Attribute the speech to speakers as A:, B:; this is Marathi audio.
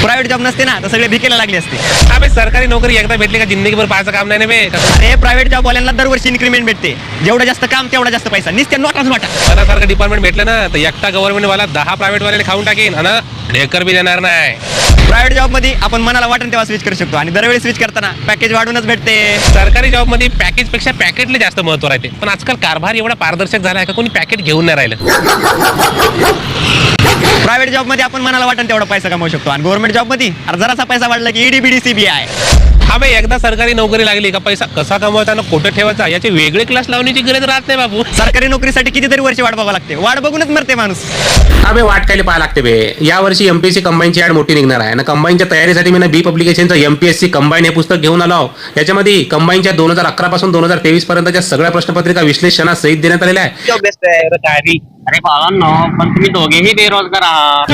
A: प्रायव्हेट जॉब नसते ना तर सगळे भिकेला लागले असते.
B: अबे सरकारी नोकरी एकदा भेटली का जिंदगीभर पाहायचं काम नाही ना बे.
A: अरे प्रायव्हेट जॉब वाल्यांना दरवर्षी इन्क्रीमेंट भेटते. जेवढं जास्त काम तेवढा जास्त पैसा. नुसत्या नोटाच नोटा.
B: सारखं डिपार्टमेंट भेटलं ना तर एकटा गव्हर्नमेंट वाला 10 प्रायव्हेट वाल्याने खाऊन टाकेन आणि ढेकर बी देणार नाही.
A: प्रायव्हेट जॉब मध्ये आपण मनाला वाटेल तेव्हा स्विच करू शकतो आणि दरवेळी स्विच करताना पॅकेज वाढूनच भेटते.
B: सरकारी जॉब मध्ये पॅकेज पेक्षा पॅकेटला जास्त महत्व राहते. पण आजकाल कारभार एवढा पारदर्शक झाला आहे का कोणी पॅकेट घेऊन नाही राहिलं.
A: प्रायव्हेट जॉब मध्ये आपण मनाला वाटेल तेवढा पैसा कमवू शकतो आणि गव्हर्नमेंट जॉब मध्ये जरासा पैसा वाढला की ईडी बीडी सीबीआय.
B: हा बे एकदा सरकारी नोकरी लागली का पैसा कसा कमवायचा आणि कुठं ठेवायचा याचे वेगळे क्लास लावण्याची गरज राहत नाही बाबू.
A: सरकारी नोकरीसाठी कितीतरी वर्ष वाट बघावं लागते. वाट बघूनच मरते माणूस.
B: अबे वाट काय पाहा लागते बे. या वर्षी एमपीएससी कंबाईनची ऍड मोठी निघणार आहे आणि कंबाईनच्या तयारीसाठी मी बी पब्लिकेशनचं एमपीएससी कंबाईन हे पुस्तक घेऊन आलो. याच्यामध्ये कंबाईनच्या 2011 पासून 2023 पर्यंतच्या सगळ्या प्रश्नपत्रिका विश्लेषणासहित देण्यात आलेल्या आहे.
C: अरे भावांनो, पण तुम्ही दोघेही बेरोजगार आहात.